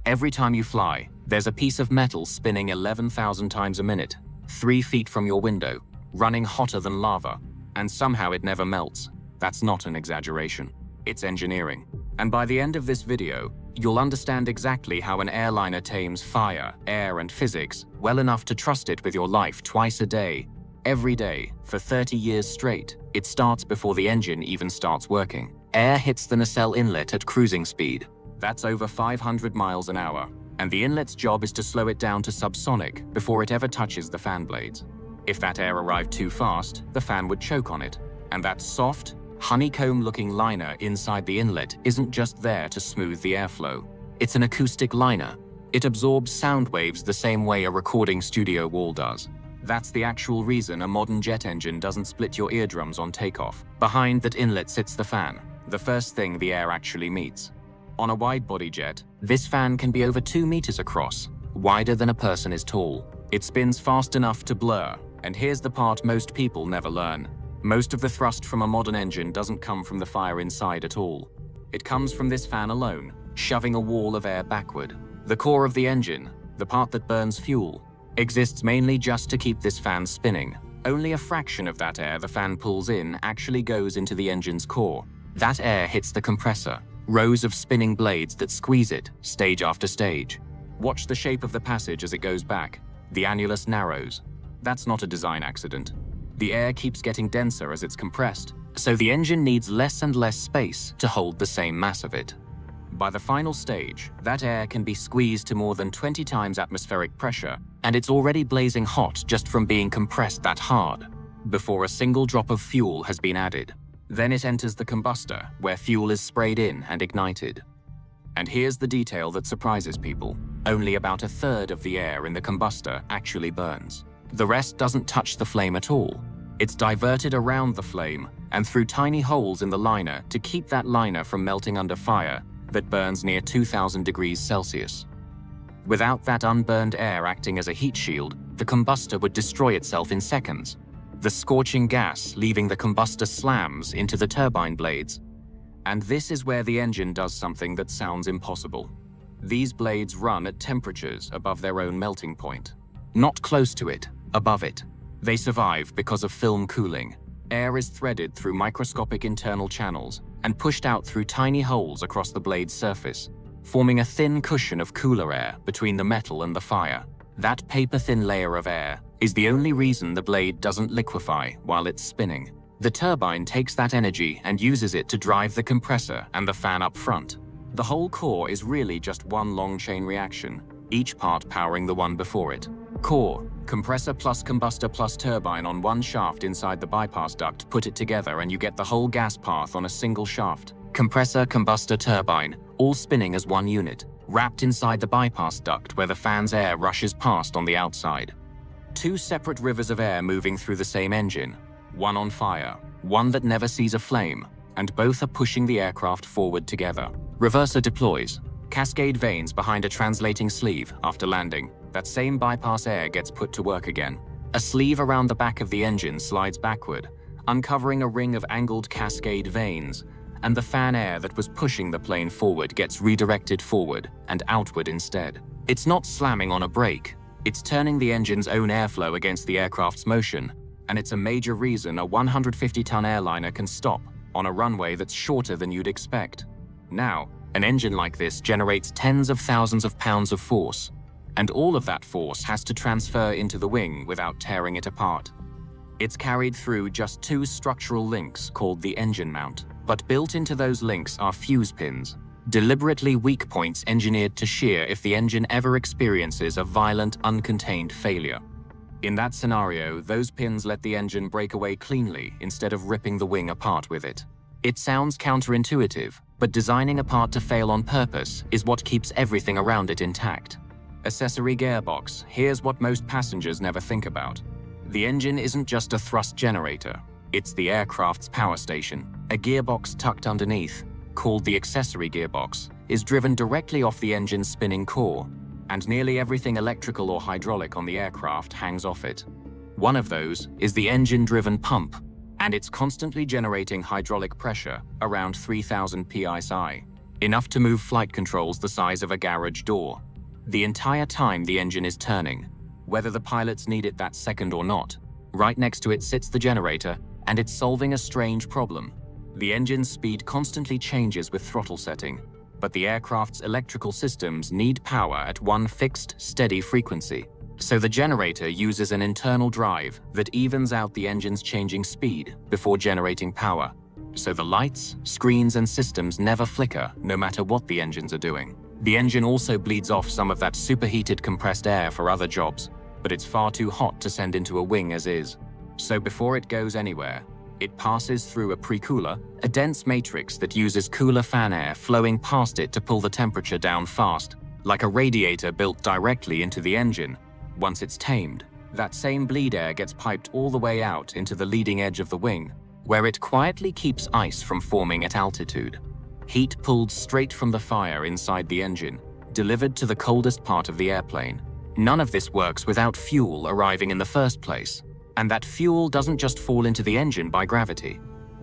Every time you fly, there's a piece of metal spinning 11,000 times a minute, 3 feet from your window, running hotter than lava, and somehow it never melts. That's not an exaggeration. It's engineering. And by the end of this video, you'll understand exactly how an airliner tames fire, air, and physics well enough to trust it with your life twice a day, every day, for 30 years straight. It starts before the engine even starts working. Air hits the nacelle inlet at cruising speed. That's over 500 miles an hour, and the inlet's job is to slow it down to subsonic before it ever touches the fan blades. If that air arrived too fast, the fan would choke on it, and that soft, honeycomb-looking liner inside the inlet isn't just there to smooth the airflow. It's an acoustic liner. It absorbs sound waves the same way a recording studio wall does. That's the actual reason a modern jet engine doesn't split your eardrums on takeoff. Behind that inlet sits the fan, the first thing the air actually meets. On a wide-body jet, this fan can be over 2 meters across, wider than a person is tall. It spins fast enough to blur, and here's the part most people never learn. Most of the thrust from a modern engine doesn't come from the fire inside at all. It comes from this fan alone, shoving a wall of air backward. The core of the engine, the part that burns fuel, exists mainly just to keep this fan spinning. Only a fraction of that air the fan pulls in actually goes into the engine's core. That air hits the compressor, rows of spinning blades that squeeze it, stage after stage. Watch the shape of the passage as it goes back. The annulus narrows. That's not a design accident. The air keeps getting denser as it's compressed, so the engine needs less and less space to hold the same mass of it. By the final stage, that air can be squeezed to more than 20 times atmospheric pressure, and it's already blazing hot just from being compressed that hard, before a single drop of fuel has been added. Then it enters the combustor, where fuel is sprayed in and ignited. And here's the detail that surprises people. Only about a third of the air in the combustor actually burns. The rest doesn't touch the flame at all. It's diverted around the flame and through tiny holes in the liner to keep that liner from melting under fire that burns near 2000 degrees Celsius. Without that unburned air acting as a heat shield, the combustor would destroy itself in seconds. The scorching gas leaving the combustor slams into the turbine blades. And this is where the engine does something that sounds impossible. These blades run at temperatures above their own melting point. Not close to it, above it. They survive because of film cooling. Air is threaded through microscopic internal channels and pushed out through tiny holes across the blade's surface, forming a thin cushion of cooler air between the metal and the fire. That paper-thin layer of air is the only reason the blade doesn't liquefy while it's spinning. The turbine takes that energy and uses it to drive the compressor and the fan up front. The whole core is really just one long chain reaction, each part powering the one before it. Core, compressor plus combustor plus turbine on one shaft inside the bypass duct, put it together and you get the whole gas path on a single shaft. Compressor, combustor, turbine, all spinning as one unit, wrapped inside the bypass duct where the fan's air rushes past on the outside. 2 separate rivers of air moving through the same engine, one on fire, one that never sees a flame, and both are pushing the aircraft forward together. Reverser deploys. Cascade vanes behind a translating sleeve after landing. That same bypass air gets put to work again. A sleeve around the back of the engine slides backward, uncovering a ring of angled cascade vanes, and the fan air that was pushing the plane forward gets redirected forward and outward instead. It's not slamming on a brake. It's turning the engine's own airflow against the aircraft's motion, and it's a major reason a 150-ton airliner can stop on a runway that's shorter than you'd expect. Now, an engine like this generates tens of thousands of pounds of force, and all of that force has to transfer into the wing without tearing it apart. It's carried through just 2 structural links called the engine mount, but built into those links are fuse pins, deliberately weak points engineered to shear if the engine ever experiences a violent, uncontained failure. In that scenario, those pins let the engine break away cleanly instead of ripping the wing apart with it. It sounds counterintuitive, but designing a part to fail on purpose is what keeps everything around it intact. Accessory gearbox. Here's what most passengers never think about. The engine isn't just a thrust generator. It's the aircraft's power station. A gearbox tucked underneath, called the accessory gearbox, is driven directly off the engine's spinning core, and nearly everything electrical or hydraulic on the aircraft hangs off it. One of those is the engine-driven pump, and it's constantly generating hydraulic pressure around 3000 psi. enough to move flight controls the size of a garage door. The entire time the engine is turning, whether the pilots need it that second or not. Right next to it sits the generator, and it's solving a strange problem. The engine's speed constantly changes with throttle setting, but the aircraft's electrical systems need power at one fixed, steady frequency. So the generator uses an internal drive that evens out the engine's changing speed before generating power. So the lights, screens, and systems never flicker, no matter what the engines are doing. The engine also bleeds off some of that superheated compressed air for other jobs, but it's far too hot to send into a wing as is. So before it goes anywhere, it passes through a precooler, a dense matrix that uses cooler fan air flowing past it to pull the temperature down fast, like a radiator built directly into the engine. Once it's tamed, that same bleed air gets piped all the way out into the leading edge of the wing, where it quietly keeps ice from forming at altitude. Heat pulled straight from the fire inside the engine, delivered to the coldest part of the airplane. None of this works without fuel arriving in the first place. And that fuel doesn't just fall into the engine by gravity.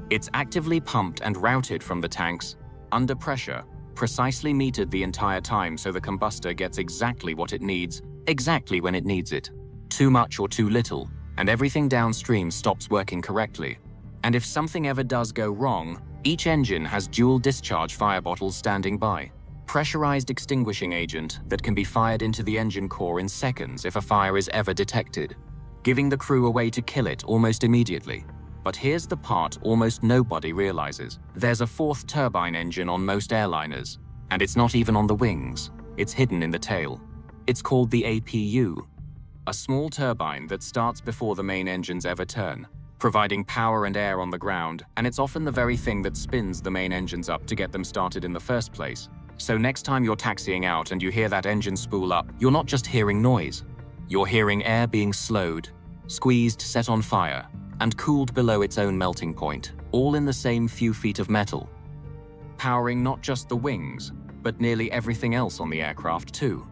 It's actively pumped and routed from the tanks, under pressure, precisely metered the entire time so the combustor gets exactly what it needs, exactly when it needs it. Too much or too little, and everything downstream stops working correctly. And if something ever does go wrong, each engine has dual discharge fire bottles standing by. Pressurized extinguishing agent that can be fired into the engine core in seconds if a fire is ever detected, giving the crew a way to kill it almost immediately. But here's the part almost nobody realizes. There's a fourth turbine engine on most airliners, and it's not even on the wings. It's hidden in the tail. It's called the APU, a small turbine that starts before the main engines ever turn, providing power and air on the ground, and it's often the very thing that spins the main engines up to get them started in the first place. So next time you're taxiing out and you hear that engine spool up, you're not just hearing noise. You're hearing air being slowed, squeezed, set on fire, and cooled below its own melting point, all in the same few feet of metal, powering not just the wings, but nearly everything else on the aircraft too.